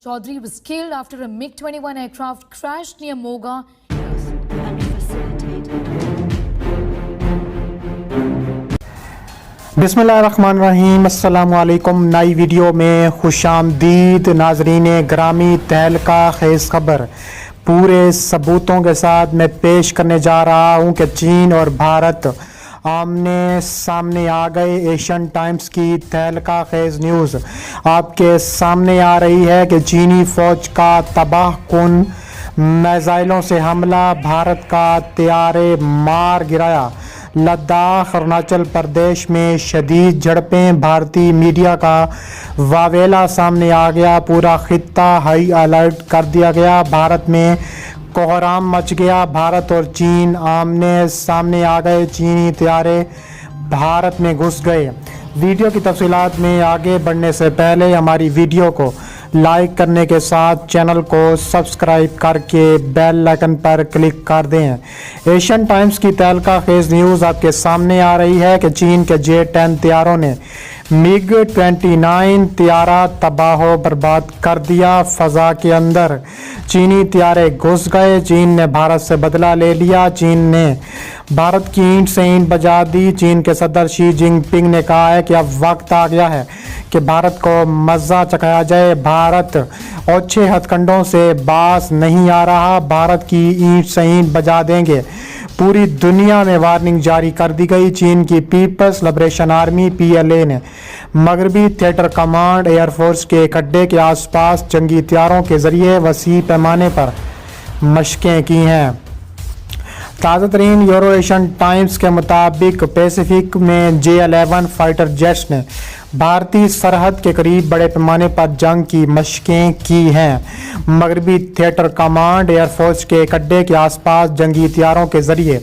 Chaudhary was killed after a MiG-21 aircraft crashed near Moga. And facilitate. बिस्मिल्लाहिर्रहमानिर्रहीम। अस्सलामुअलैकुम। नई video में खुशामदीद नाजरीन ग्रामी। तहलका खेज खबर पूरे सबूतों के साथ मैं पेश करने जा रहा हूँ कि चीन और भारत आमने सामने आ गए। एशियन टाइम्स की तहलका खेज न्यूज़ आपके सामने आ रही है कि चीनी फ़ौज का तबाह कुन मिसाइलों से हमला, भारत का तैयारे मार गिराया। लद्दाख अरुणाचल प्रदेश में शदीद झड़पें, भारतीय मीडिया का वावेला सामने आ गया। पूरा खित्ता हाई अलर्ट कर दिया गया। भारत में कोहराम मच गया। भारत और चीन आमने सामने आ गए। चीनी तैयारे भारत में घुस गए। वीडियो की तफसीलात में आगे बढ़ने से पहले हमारी वीडियो को लाइक करने के साथ चैनल को सब्सक्राइब करके बेल आइकन पर क्लिक कर दें। एशियन टाइम्स की तहलका खेज न्यूज़ आपके सामने आ रही है कि चीन के J-10 तैयारों ने MiG-29 तैयारा तबाह बर्बाद कर दिया। फ़ज़ा के अंदर चीनी तैयारे घुस गए। चीन ने भारत से बदला ले लिया। चीन ने भारत की ईंट से ईंट बजा दी। चीन के सदर शी जिनपिंग ने कहा है कि अब वक्त आ गया है कि भारत को मज़ा चखाया जाए। भारत ओछे हथकंडों से बास नहीं आ रहा। भारत की ईंट से ईंट बजा देंगे। पूरी दुनिया में वार्निंग जारी कर दी गई। चीन की पीपल्स लिबरेशन आर्मी PLA ने मगरबी थिएटर कमांड एयरफोर्स के एक अड्डे के आसपास जंगी हथियारों के जरिए वसी पैमाने पर मशकें की हैं। ताज़ा तरीन यूरो एशियन टाइम्स के मुताबिक पैसिफिक में J-11 फाइटर जेट्स ने भारतीय सरहद के करीब बड़े पैमाने पर जंग की मशकें की हैं। मगरबी थिएटर कमांड एयरफोर्स के एक अड्डे के आसपास जंगी हथियारों के जरिए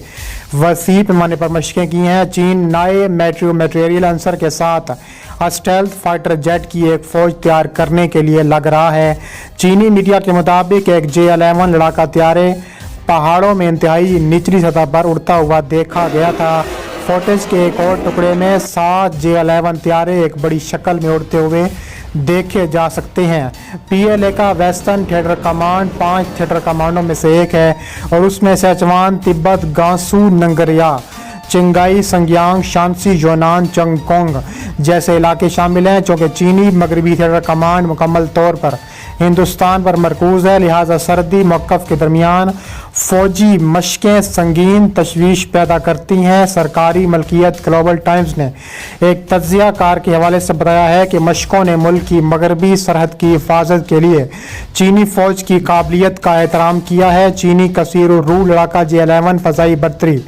वसी पैमाने पर मशकें की हैं। चीन नए मटेरियल आंसर के साथ स्टेल्थ फाइटर जेट की एक फ़ौज तैयार करने के लिए लग रहा है। चीनी मीडिया के मुताबिक एक J-11 लड़ाका तैयारे पहाड़ों में इंतहाई निचली सतह पर उड़ता हुआ देखा गया था। फुटेज के एक और टुकड़े में 7 J-11 तैयारे एक बड़ी शक्ल में उड़ते हुए देखे जा सकते हैं। PLA का वेस्टर्न थिएटर कमांड 5 थिएटर कमांडों में से एक है और उसमें सिचुआन, तिब्बत, गांसू, नंगरया, चिंगाई, संग्यांग, शांसी, योनान, चंगकोंग जैसे इलाके शामिल हैं। चूँकि चीनी मगरबी थिएटर कमांड मुकम्मल तौर पर हिंदुस्तान पर मरकूज़ है, लिहाजा सर्दी मौक़िफ़ के दरमियान फ़ौजी मशकें संगीन तशवीश पैदा करती हैं। सरकारी मलकियत ग्लोबल टाइम्स ने एक तज्ज़िया कार के हवाले से बताया है कि मशकों ने मुल्क की मगरबी सरहद की हिफाजत के लिए चीनी फ़ौज की काबिलियत का एहतराम किया है। चीनी कसीर रू लड़ाका J-11 फ़ज़ाई बर्तरी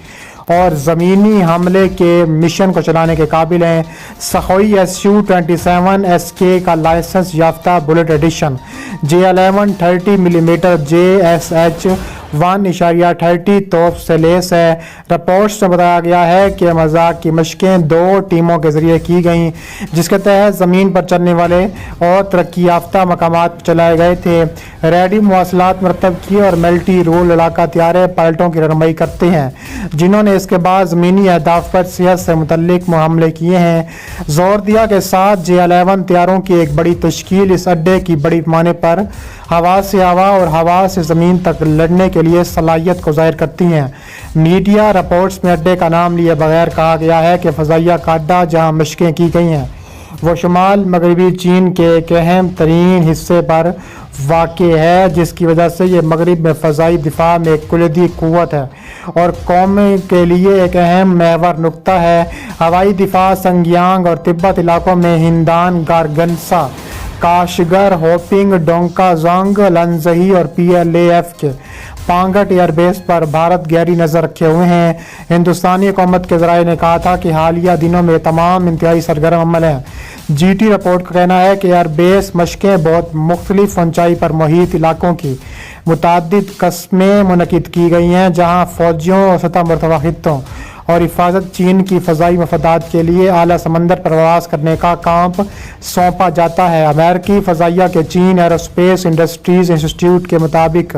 और ज़मीनी हमले के मिशन को चलाने के काबिल हैं। सखोई Su-27 SK का लाइसेंस याफ्ता bullet edition J-11 30 millimetre JSH 1.30 तोप से लेस है। रिपोर्ट्स में बताया गया है कि मजाक की मशकें 2 टीमों के जरिए की गई, जिसके तहत ज़मीन पर चलने वाले और तरक्की याफ्ता मकामात चलाए गए थे। रेडी मवासलात मरतब किए और मल्टी रोल इलाका तैयारे पायलटों की रहनुमाई करते हैं, जिन्होंने इसके बाद ज़मीनी अहदाफ पर सेहत से मुतल्लिक हमले किए हैं। जोर दिया कि 7 J-11 तैयारों की एक बड़ी तश्कील इस अड्डे की बड़ी पैमाने पर हवा से हवा और हवा से ज़मीन तक लड़ने के लिए सलाहियत को ज़ाहिर करती हैं। मीडिया रिपोर्ट्स में अड्डे का नाम लिए बगैर कहा गया है कि फ़ज़ाइया का अड्डा जहाँ मशकें की गई हैं वो शुमाल मगरबी चीन के एक अहम तरीन हिस्से पर वाक़ है, जिसकी वजह से ये मगरब में फ़ज़ाई दिफा में एक कुलिदी क़ुव्वत है और कौम के लिए एक अहम महवर नुक्ता है। हवाई दिफा संग्यांग और तिब्बत इलाकों में हिंदान, गारगनसा, काशगर, होपिंग, डोंकाजोंग, लंजही और PLAF के पांगट एयरबेस पर भारत गहरी नज़र रखे हुए हैं। हिंदुस्तानी हुकूमत के ज़राए ने कहा था कि हालिया दिनों में तमाम इंतहाई सरगर्म अमल हैं। GT रिपोर्ट का कहना है कि एयरबेस मशकें बहुत मुख्तलिफ ऊंचाई पर मुहित इलाकों की मुतअद्दिद कस्में मुनक़िद की गई हैं, जहाँ फ़ौजियों और सतह मरतबा खित्तों और हिफाजत चीन की फ़ज़ाई मफादात के लिए आला समंदर पर प्रवास करने का काम सौंपा जाता है। अमेरिकी फ़ज़ाइया के चीन एरोस्पेस इंडस्ट्रीज़ इंस्टीट्यूट के मुताबिक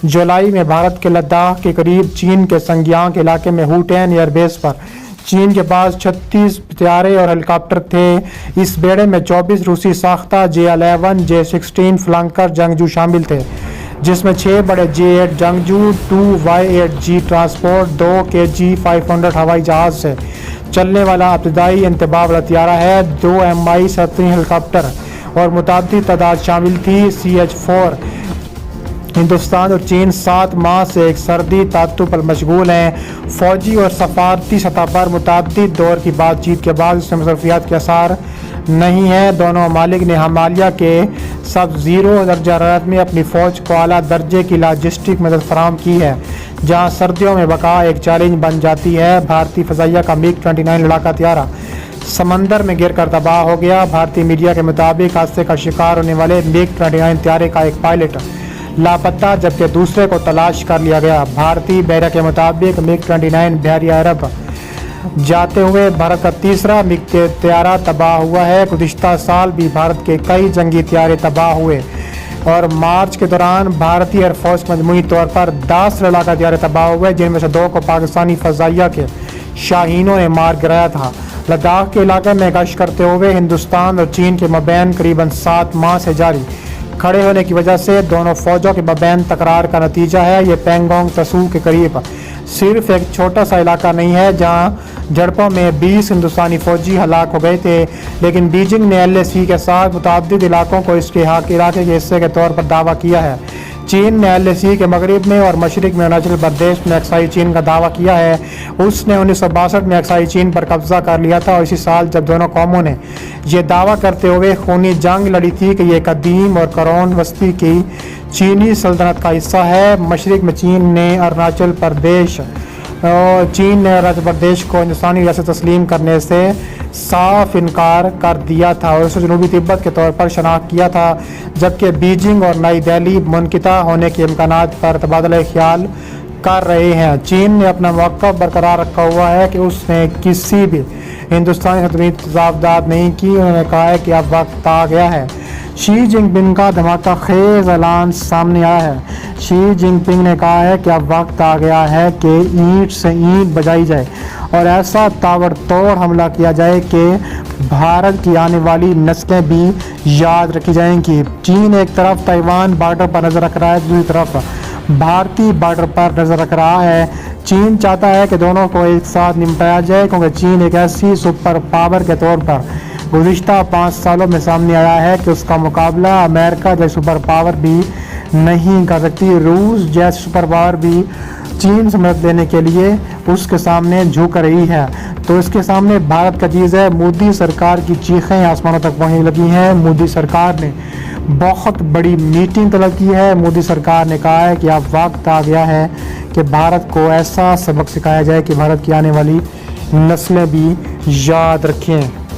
जुलाई में भारत के लद्दाख के करीब चीन के संग्यांग इलाके में हुटैन एयरबेस पर चीन के पास 36 हथियारे और हेलीकॉप्टर थे। इस बेड़े में 24 रूसी साख्ता J-11, J-16 फ्लैंकर जंगजू शामिल थे, जिसमें 6 बड़े J-8 जंगजू, 2 Y-8G ट्रांसपोर्ट, 2 KG-500 हवाई जहाज से चलने वाला इब्तदाई इंतबा वाला हथियारा है, 2 Mi-17 हेलीकॉप्टर और मुताबिक तादाद शामिल थी। CH-4 हिंदुस्तान और चीन 7 माह से एक सर्दी तातु पर मशगूल हैं। फौजी और सफारती सतह पर मुतअद्दिद दौर की बातचीत के बाद इसमें मसरूफियात के आसार नहीं है। दोनों ममालिक ने हिमालय के सब ज़ीरो दर्जा हरारत में अपनी फ़ौज को आला दर्जे की लॉजिस्टिक मदद फराहम की है, जहाँ सर्दियों में बका एक चैलेंज बन जाती है। भारतीय फ़ज़ाइया का MiG-29 लड़ाका हथियारा समंदर में गिर कर तबाह हो गया। भारतीय मीडिया के मुताबिक हादसे का शिकार होने वाले MiG-29 हथियारे का एक पायलट लापता, जबकि दूसरे को तलाश कर लिया गया। भारतीय बहरा के मुताबिक MiG-29 बहरिया अरब जाते हुए भारत का तीसरा MiG हथियारा तबाह हुआ है। गुज़िश्ता साल भी भारत के कई जंगी हथियारे तबाह हुए और मार्च के दौरान भारतीय एयरफोर्स मजमूई तौर पर 10 लड़ाका हथियारे तबाह हुए, जिनमें से 2 को पाकिस्तानी फ़ज़ाइया के शाहीनों ने मार गिराया था। लद्दाख के इलाके में गश्त करते हुए हिंदुस्तान और चीन के मबैन करीबन 7 माह से जारी खड़े होने की वजह से दोनों फौजों के मबैन तकरार का नतीजा है। ये पैंगोंग त्सू के करीब सिर्फ एक छोटा सा इलाका नहीं है जहां झड़पों में 20 हिंदुस्तानी फौजी हलाक हो गए थे, लेकिन बीजिंग ने LAC के साथ मुतअद्दिद इलाकों को इसके इलाके के हिस्से के तौर पर दावा किया है। चीन ने LAC के मगरब में और मशरक में अरुणाचल प्रदेश में अक्साई चीन का दावा किया है। उसने 1962 में अक्साई चीन पर कब्जा कर लिया था और इसी साल जब दोनों कौमों ने यह दावा करते हुए खूनी जंग लड़ी थी कि यह कदीम और करोन वस्ती की चीनी सल्तनत का हिस्सा है। मशरक में चीन ने अरुणाचल प्रदेश को हिंदुस्तानी रियासत तस्लीम करने से साफ इनकार कर दिया था और उसे जनूबी तिब्बत के तौर पर शनाख्त किया था, जबकि बीजिंग और नई दिल्ली मुनक़िता होने के इम्कानात पर तबादला ख्याल कर रहे हैं। चीन ने अपना मौक़िफ़ बरकरार रखा हुआ है कि उसने किसी भी हिंदुस्तानी सल्तनत की तरफदारी नहीं की। उन्होंने कहा है कि अब वक्त आ गया है। शी जिनपिंग का धमाका खेज ऐलान सामने आया है। शी जिनपिंग ने कहा है कि अब वक्त आ गया है कि ईंट से ईंट बजाई जाए और ऐसा ताबड़तोड़ हमला किया जाए कि भारत की आने वाली नस्लें भी याद रखी जाएंगी। चीन एक तरफ ताइवान बॉर्डर पर नज़र रख रहा है, दूसरी तरफ भारतीय बॉर्डर पर नज़र रख रहा है। चीन चाहता है कि दोनों को एक साथ निपटाया जाए, क्योंकि चीन एक ऐसी सुपर पावर के तौर पर गुज़िश्ता 5 सालों में सामने आया है कि उसका मुकाबला अमेरिका जैसी सुपर पावर भी नहीं कर सकती। रूस जैसी सुपर पावर भी चीन से मदद लेने के लिए उसके सामने झुक रही है, तो इसके सामने भारत का चीज़ है। मोदी सरकार की चीखें आसमानों तक पहुँचने लगी हैं। मोदी सरकार ने बहुत बड़ी मीटिंग तलब की है। मोदी सरकार ने कहा है कि अब वक्त आ गया है कि भारत को ऐसा सबक सिखाया जाए कि भारत की आने वाली नस्लें भी याद रखें।